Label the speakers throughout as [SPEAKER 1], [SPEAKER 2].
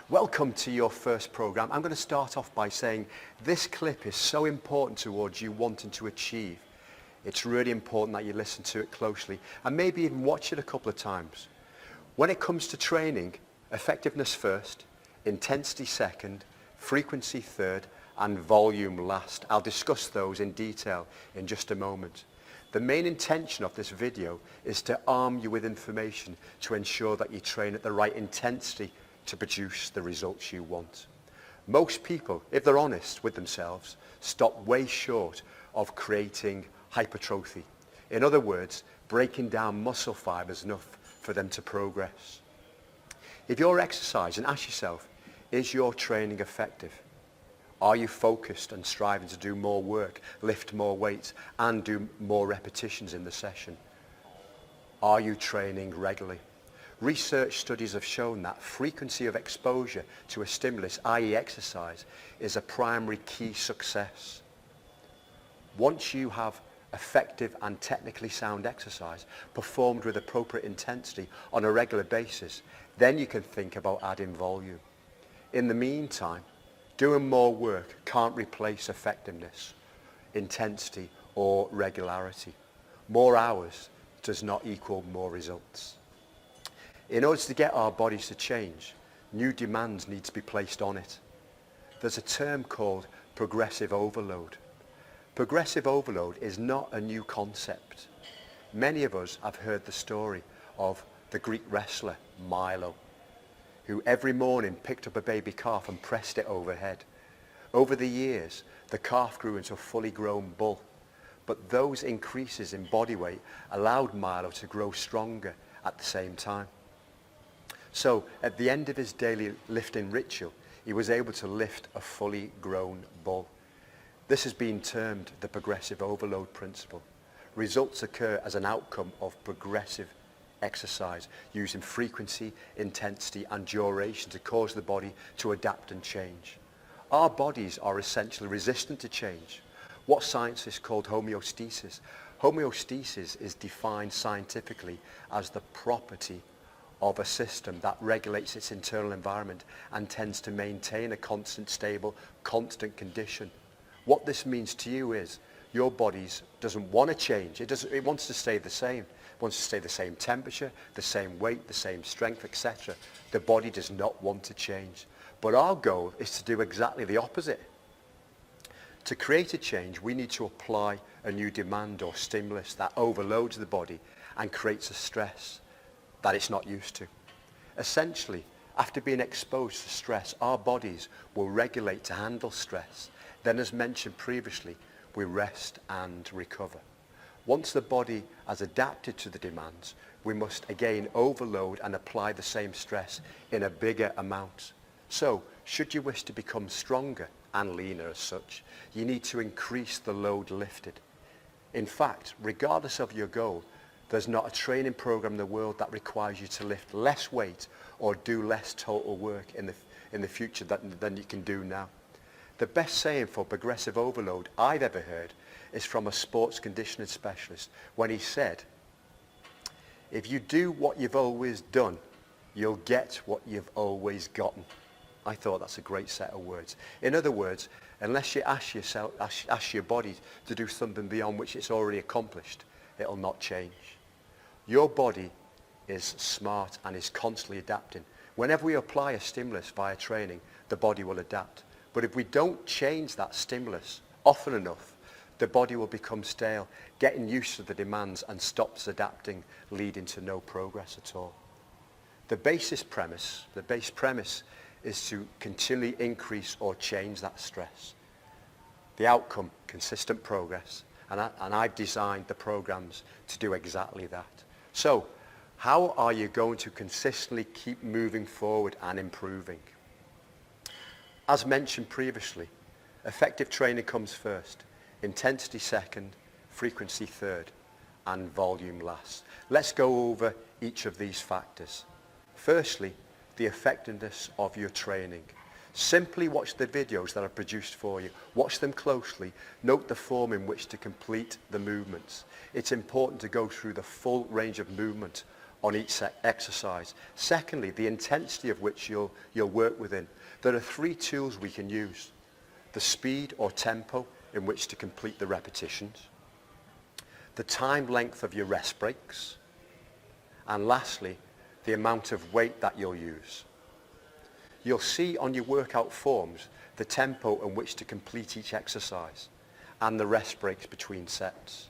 [SPEAKER 1] Welcome to your first program. I'm going to start off by saying this clip is so important towards you wanting to achieve. It's really important that you listen to it closely and maybe even watch it a couple of times. When it comes to training, effectiveness first, intensity second, frequency third, and volume last. I'll discuss those in detail in just a moment. The main intention of this video is to arm you with information to ensure that you train at the right intensity to produce the results you want. Most people, if they're honest with themselves, stop way short of creating hypertrophy. In other words, breaking down muscle fibers enough for them to progress. If you're exercising, ask yourself, is your training effective? Are you focused and striving to do more work, lift more weights, and do more repetitions in the session? Are you training regularly? Research studies have shown that frequency of exposure to a stimulus, i.e. exercise, is a primary key success. Once you have effective and technically sound exercise performed with appropriate intensity on a regular basis, then you can think about adding volume. In the meantime, doing more work can't replace effectiveness, intensity, or regularity. More hours does not equal more results. In order to get our bodies to change, new demands need to be placed on it. There's a term called progressive overload. Progressive overload is not a new concept. Many of us have heard the story of the Greek wrestler Milo, who every morning picked up a baby calf and pressed it overhead. Over the years, the calf grew into a fully grown bull, but those increases in body weight allowed Milo to grow stronger at the same time. So, at the end of his daily lifting ritual, he was able to lift a fully grown bull. This has been termed the progressive overload principle. Results occur as an outcome of progressive exercise using frequency, intensity, and duration to cause the body to adapt and change. Our bodies are essentially resistant to change. What scientists call homeostasis. Homeostasis is defined scientifically as the property of a system that regulates its internal environment and tends to maintain a constant, stable, constant condition. What this means to you is your body doesn't want to change. It wants to stay the same. It wants to stay the same temperature, the same weight, the same strength, etc. The body does not want to change. But our goal is to do exactly the opposite. To create a change, we need to apply a new demand or stimulus that overloads the body and creates a stress that it's not used to. Essentially, after being exposed to stress, our bodies will regulate to handle stress. Then, as mentioned previously, we rest and recover. Once the body has adapted to the demands, we must again overload and apply the same stress in a bigger amount. So, should you wish to become stronger and leaner as such, you need to increase the load lifted. In fact, regardless of your goal, there's not a training program in the world that requires you to lift less weight or do less total work in the future than you can do now. The best saying for progressive overload I've ever heard is from a sports conditioning specialist when he said, if you do what you've always done, you'll get what you've always gotten. I thought that's a great set of words. In other words, unless you ask your body to do something beyond which it's already accomplished, it'll not change. Your body is smart and is constantly adapting. Whenever we apply a stimulus via training, the body will adapt. But if we don't change that stimulus often enough, the body will become stale, getting used to the demands and stops adapting, leading to no progress at all. The base premise is to continually increase or change that stress. The outcome, consistent progress. And I've designed the programs to do exactly that. So, how are you going to consistently keep moving forward and improving? As mentioned previously, effective training comes first, intensity second, frequency third, and volume last. Let's go over each of these factors. Firstly, the effectiveness of your training. Simply watch the videos that are produced for you. Watch them closely. Note the form in which to complete the movements. It's important to go through the full range of movement on each exercise. Secondly, the intensity of which you'll work within. There are 3 tools we can use: the speed or tempo in which to complete the repetitions, the time length of your rest breaks, and lastly, the amount of weight that you'll use. You'll see on your workout forms the tempo in which to complete each exercise and the rest breaks between sets.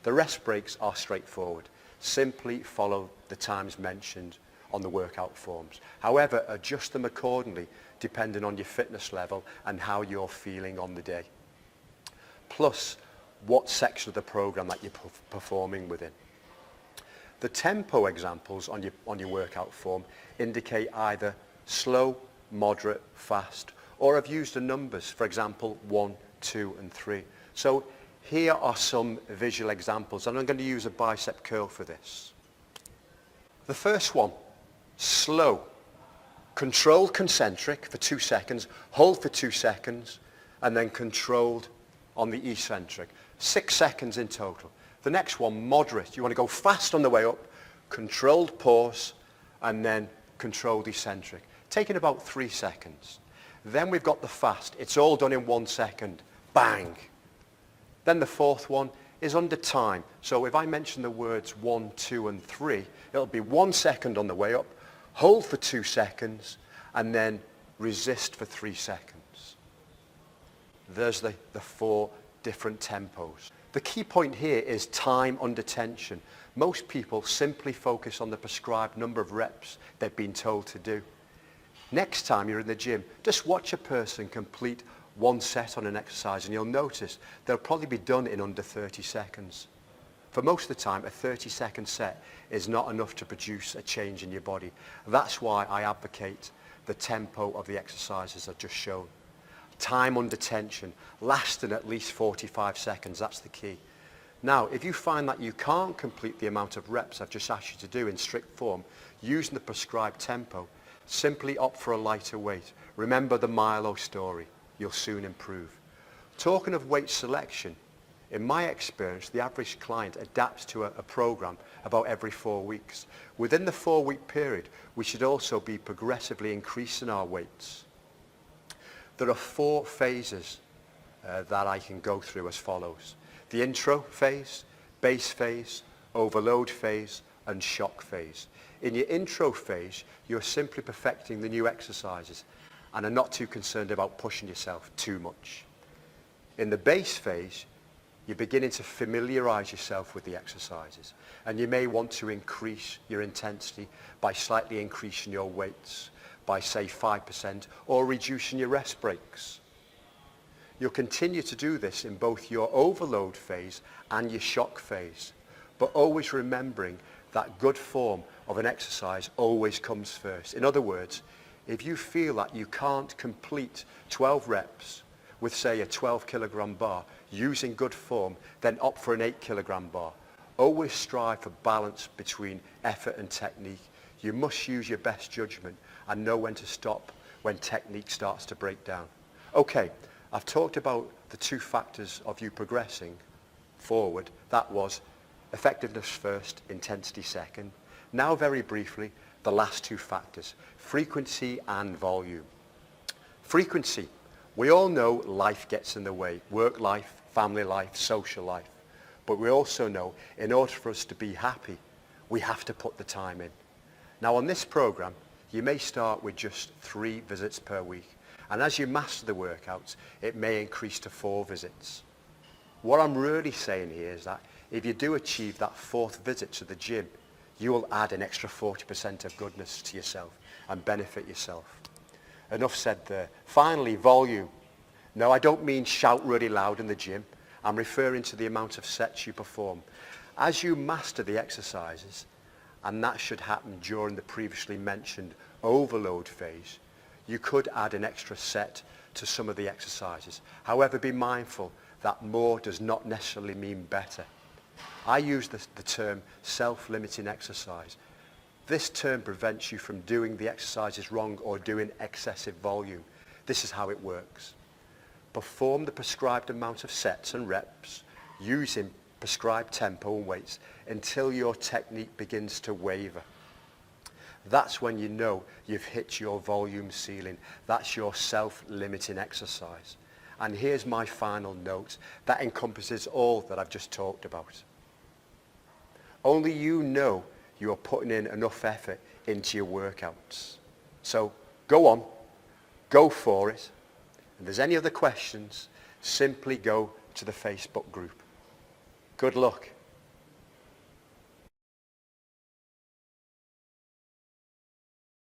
[SPEAKER 1] The rest breaks are straightforward. Simply follow the times mentioned on the workout forms. However, adjust them accordingly depending on your fitness level and how you're feeling on the day. Plus, what section of the program that you're performing within. The tempo examples on your workout form indicate either slow, moderate, fast, or I've used the numbers, for example, 1, 2, and 3. So here are some visual examples, and I'm going to use a bicep curl for this. The first one, slow, controlled concentric for 2 seconds, hold for 2 seconds, and then controlled on the eccentric. 6 seconds in total. The next one, moderate. You want to go fast on the way up, controlled pause, and then controlled eccentric. Taking about 3 seconds. Then we've got the fast. It's all done in 1 second. Bang. Then the fourth one is under time. So if I mention the words 1, 2, and 3, it'll be 1 second on the way up, hold for 2 seconds, and then resist for 3 seconds. There's the 4 different tempos. The key point here is time under tension. Most people simply focus on the prescribed number of reps they've been told to do. Next time you're in the gym, just watch a person complete 1 set on an exercise and you'll notice they'll probably be done in under 30 seconds. For most of the time, a 30-second set is not enough to produce a change in your body. That's why I advocate the tempo of the exercises I've just shown. Time under tension, lasting at least 45 seconds, that's the key. Now, if you find that you can't complete the amount of reps I've just asked you to do in strict form, using the prescribed tempo, simply opt for a lighter weight. Remember the Milo story, you'll soon improve. Talking of weight selection, in my experience, the average client adapts to a program about every 4 weeks. Within the 4-week period, we should also be progressively increasing our weights. There are 4 phases that I can go through as follows. The intro phase, base phase, overload phase, and shock phase. In your intro phase, you're simply perfecting the new exercises and are not too concerned about pushing yourself too much. In the base phase, you're beginning to familiarize yourself with the exercises, and you may want to increase your intensity by slightly increasing your weights by say 5% or reducing your rest breaks. You'll continue to do this in both your overload phase and your shock phase, but always remembering that good form of an exercise always comes first. In other words, if you feel that you can't complete 12 reps with say a 12 kilogram bar using good form, then opt for an 8 kilogram bar. Always strive for balance between effort and technique. You must use your best judgment and know when to stop when technique starts to break down. Okay, I've talked about the 2 factors of you progressing forward. That was effectiveness first, intensity second. Now very briefly, the last 2 factors, frequency and volume. Frequency. We all know life gets in the way, work life, family life, social life. But we also know in order for us to be happy, we have to put the time in. Now on this program, you may start with just 3 visits per week. And as you master the workouts, it may increase to 4 visits. What I'm really saying here is that if you do achieve that 4th visit to the gym, you will add an extra 40% of goodness to yourself and benefit yourself. Enough said there. Finally, volume. No, I don't mean shout really loud in the gym. I'm referring to the amount of sets you perform. As you master the exercises, and that should happen during the previously mentioned overload phase, you could add an extra set to some of the exercises. However, be mindful that more does not necessarily mean better. I use the term self-limiting exercise. This term prevents you from doing the exercises wrong or doing excessive volume. This is how it works. Perform the prescribed amount of sets and reps using prescribed tempo and weights until your technique begins to waver. That's when you know you've hit your volume ceiling. That's your self-limiting exercise. And here's my final note that encompasses all that I've just talked about. Only you know you're putting in enough effort into your workouts. So go on, go for it. If there's any other questions, simply go to the Facebook group. Good luck.